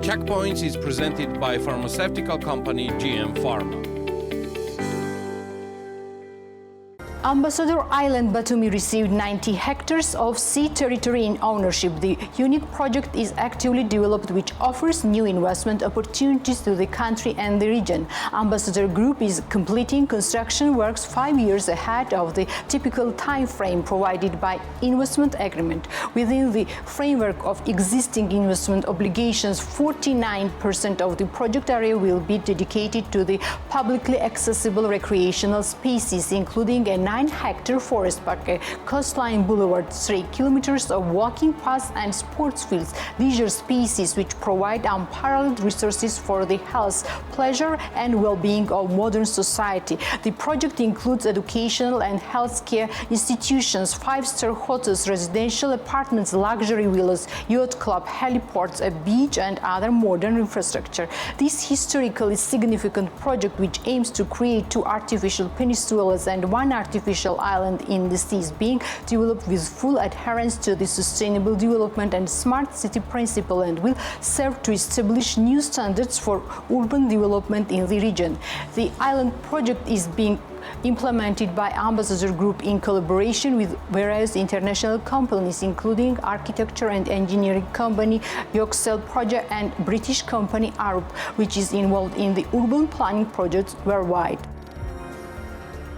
Checkpoints is presented by pharmaceutical company GM Pharma. Ambassador Island Batumi received 90 hectares of sea territory in ownership. The unique project is actively developed, which offers new investment opportunities to the country and the region. Ambassador Group is completing construction works 5 years ahead of the typical time frame provided by investment agreement. Within the framework of existing investment obligations, 49% of the project area will be dedicated to the publicly accessible recreational spaces, including a 9-hectare forest park, a coastline boulevard, 3 kilometers of walking paths and sports fields, leisure spaces which provide unparalleled resources for the health, pleasure and well-being of modern society. The project includes educational and healthcare institutions, 5-star hotels, residential apartments, luxury villas, yacht club, heliports, a beach and other modern infrastructure. This historically significant project, which aims to create 2 artificial peninsulas and 1 artificial island in the seas, being developed with full adherence to the sustainable development and smart city principle, and will serve to establish new standards for urban development in the region. The island project is being implemented by Ambassador Group in collaboration with various international companies, including architecture and engineering company Yoxel Project and British company Arup, which is involved in the urban planning projects worldwide.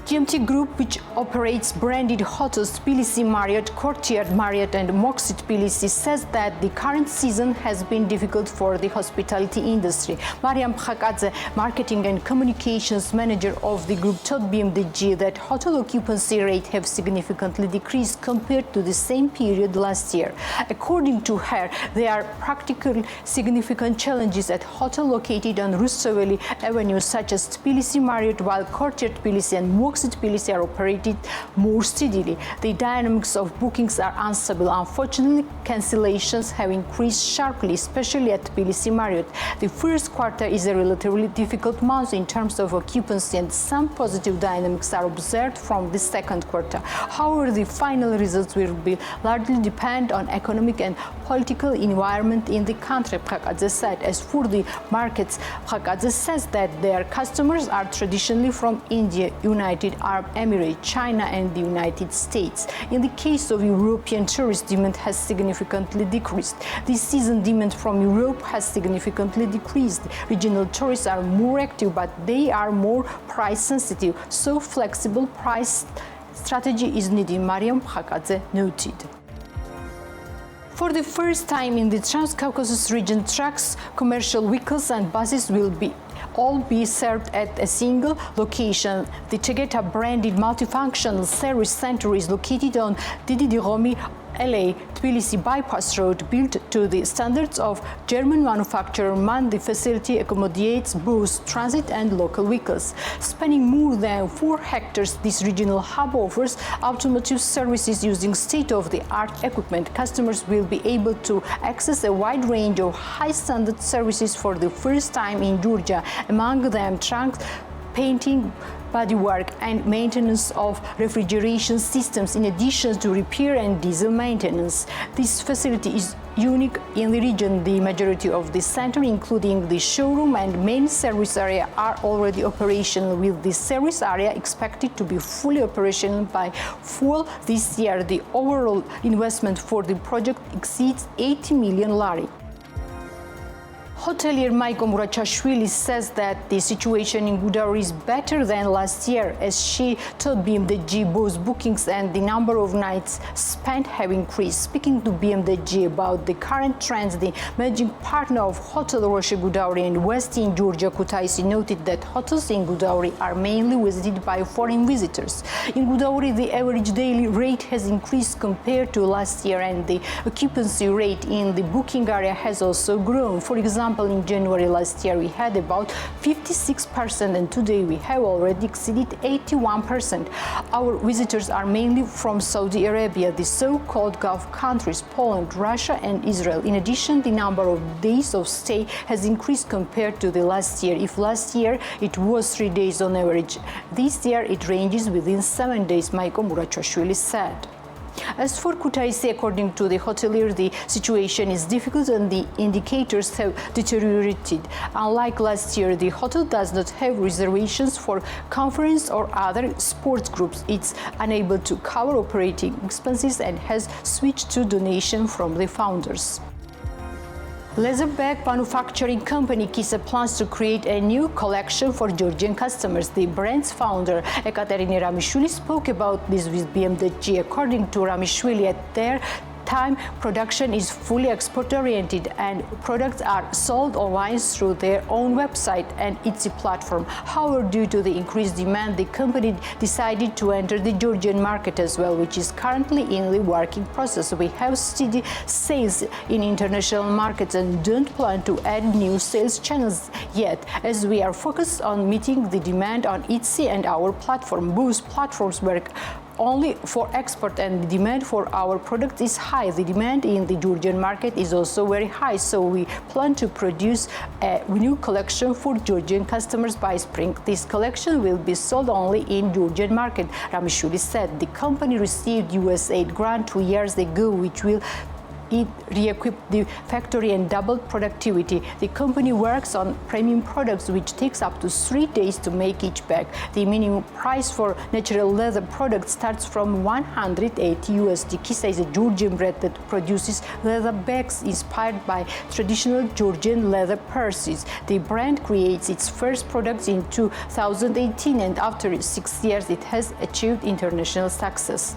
GMT Group, which operates branded hotels Tbilisi, Marriott, Courtyard, Marriott and Moxy Tbilisi, says that the current season has been difficult for the hospitality industry. Mariam Khakadze, marketing and communications manager of the group, told BMDG that hotel occupancy rate have significantly decreased compared to the same period last year. According to her, there are practically significant challenges at hotels located on Rustaveli Avenue, such as Tbilisi Marriott, while Courtyard Tbilisi and Moxy Tbilisi are operated more steadily. The dynamics of bookings are unstable. Unfortunately, cancellations have increased sharply, especially at Tbilisi Marriott. The first quarter is a relatively difficult month in terms of occupancy, and some positive dynamics are observed from the second quarter. However, the final results will be largely depend on economic and political environment in the country, Khakadze said. As for the markets, Khakadze says that their customers are traditionally from India, United Arab Emirates, China and the United States. In the case of European tourist, demand has significantly decreased. This season, demand from Europe has significantly decreased. Regional tourists are more active, but they are more price sensitive, so flexible price strategy is needed, Mariam Khakadze noted. For the first time in the Trans-Caucasus region, trucks, commercial vehicles and buses will all be served at a single location. The Tegeta branded multifunctional service center is located on Didi-Romi LA Tbilisi bypass road. Built to the standards of German manufacturer MAN, the facility accommodates both transit and local vehicles. Spanning more than 4 hectares, this regional hub offers automotive services using state-of-the-art equipment. Customers will be able to access a wide range of high-standard services for the first time in Georgia, among them trunks, painting, bodywork and maintenance of refrigeration systems, in addition to repair and diesel maintenance. This facility is unique in the region. The majority of the center, including the showroom and main service area, are already operational, with the service area expected to be fully operational by fall this year. The overall investment for the project exceeds 80 million lari. Hotelier Murachashvili says that the situation in Gudauri is better than last year. As she told BMDG, both bookings and the number of nights spent have increased. Speaking to BMDG about the current trends, the managing partner of Hotel Roche Gudauri and West in Georgia, Kutaisi, noted that hotels in Gudauri are mainly visited by foreign visitors. In Gudauri, the average daily rate has increased compared to last year, and the occupancy rate in the booking area has also grown. For example, in January last year, we had about 56%, and today we have already exceeded 81%. Our visitors are mainly from Saudi Arabia, the so-called Gulf countries, Poland, Russia and Israel. In addition, the number of days of stay has increased compared to the last year. If last year it was 3 days on average, this year it ranges within 7 days, Murachashvili said. As for Kutaisi, according to the hotelier, the situation is difficult and the indicators have deteriorated. Unlike last year, the hotel does not have reservations for conference or other sports groups. It's unable to cover operating expenses and has switched to donation from the founders. Leather bag manufacturing company Qisa plans to create a new collection for Georgian customers. The brand's founder, Ekaterina Ramishvili, spoke about this with BMWG. According to Ramishvili, at their time, production is fully export-oriented and products are sold online through their own website and Etsy platform. However, due to the increased demand, the company decided to enter the Georgian market as well, which is currently in the working process. We have steady sales in international markets and don't plan to add new sales channels yet, as we are focused on meeting the demand on Etsy and our platform. Both platforms work only for export and the demand for our product is high. The demand in the Georgian market is also very high, so we plan to produce a new collection for Georgian customers by spring. This collection will be sold only in Georgian market, Ramishvili said. The company received US aid grant 2 years ago, which will re-equip the factory and double productivity. The company works on premium products, which takes up to 3 days to make each bag. The minimum price for natural leather products starts from $180. Qisa is a Georgian brand that produces leather bags inspired by traditional Georgian leather purses. The brand creates its first products in 2018, and after 6 years, it has achieved international success.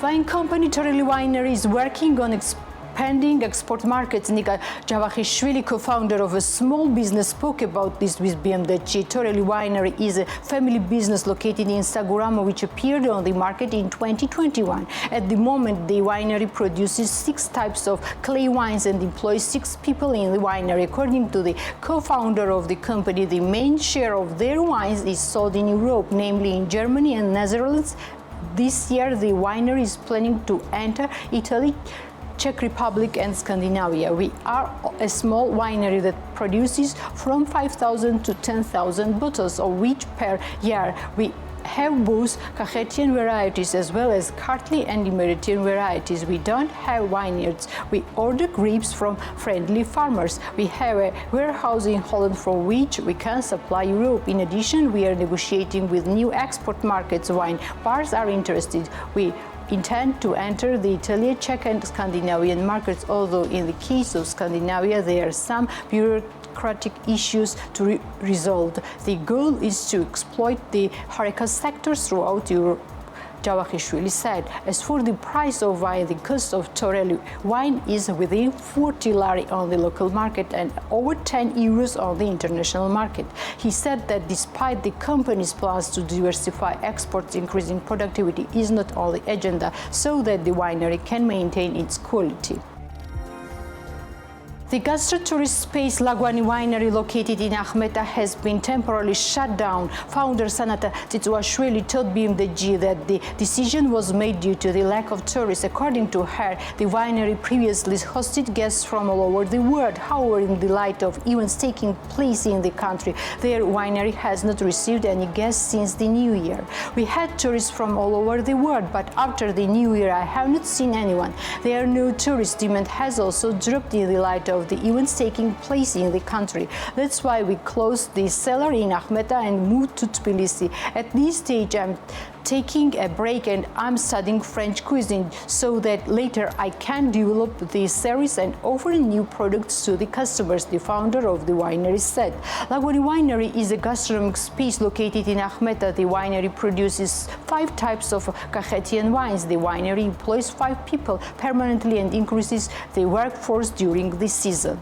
Wine company Toreli Winery is working on expanding export markets. Nika Javakishvili, co-founder of a small business, spoke about this with BMWG. Toreli Winery is a family business located in Saguramo, which appeared on the market in 2021. At the moment, the winery produces 6 types of clay wines and employs 6 people in the winery. According to the co-founder of the company, the main share of their wines is sold in Europe, namely in Germany and Netherlands. This year, the winery is planning to enter Italy, Czech Republic and Scandinavia. We are a small winery that produces from 5,000 to 10,000 bottles of which per year. We have both Cahetian varieties as well as Kartli and Emeritian varieties. We don't have vineyards. We order grapes from friendly farmers. We have a warehouse in Holland from which we can supply Europe. In addition, we are negotiating with new export markets. Wine bars are interested. We intend to enter the Italian, Czech and Scandinavian markets, although in the case of Scandinavia there are some bureaucratic issues to resolve. The goal is to exploit the HoReCa sector throughout Europe, Javakishvili said. As for the price of wine, the cost of Toreli wine is within 40 lari on the local market and over 10 euros on the international market. He said that despite the company's plans to diversify exports, increasing productivity is not on the agenda so that the winery can maintain its quality. The gastro-tourist space Lagvani Winery, located in Akhmeta, has been temporarily shut down. Founder Sanata Tituashvili told BMWG that the decision was made due to the lack of tourists. According to her, the winery previously hosted guests from all over the world. However, in the light of events taking place in the country, their winery has not received any guests since the New Year. We had tourists from all over the world, but after the New Year, I have not seen anyone. There are no tourists. Demand has also dropped in the light of the events taking place in the country. That's why we closed the cellar in Akhmeta and moved to Tbilisi. At this stage, I'm taking a break and I'm studying French cuisine so that later I can develop the series and offer new products to the customers, the founder of the winery said. Lagvani Winery is a gastronomic space located in Akhmeta. The winery produces 5 types of Cahetian wines. The winery employs 5 people permanently and increases the workforce during the season.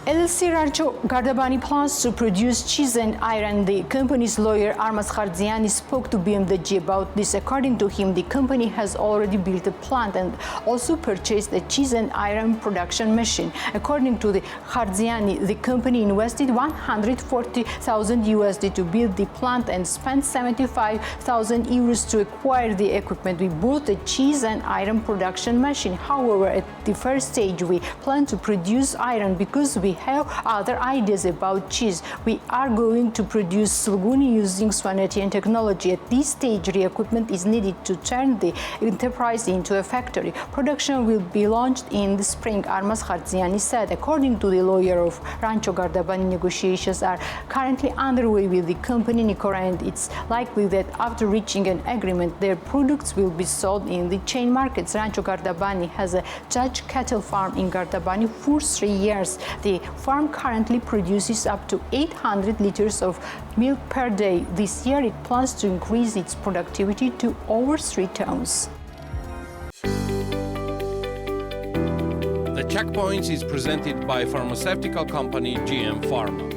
LLC Rancho Gardabani plans to produce cheese and Ayran. The company's lawyer Armas Khardziani spoke to BMWG about this. According to him, the company has already built a plant and also purchased a cheese and Ayran production machine. According to the Khardziani, the company invested $140,000 to build the plant and spent 75,000 euros to acquire the equipment. We bought a cheese and Ayran production machine. However, at the first stage, we plan to produce Ayran because we have other ideas about cheese. We are going to produce sulguni using Svanetian technology. At this stage, re-equipment is needed to turn the enterprise into a factory. Production will be launched in the spring, Armas Khardziani said. According to the lawyer of Rancho Gardabani, negotiations are currently underway with the company Nicora, and it's likely that after reaching an agreement, their products will be sold in the chain markets. Rancho Gardabani has a judge cattle farm in Gardabani for 3 years. The farm currently produces up to 800 liters of milk per day. This year, it plans to increase its productivity to over 3 tons. The Checkpoints is presented by pharmaceutical company GM Pharma.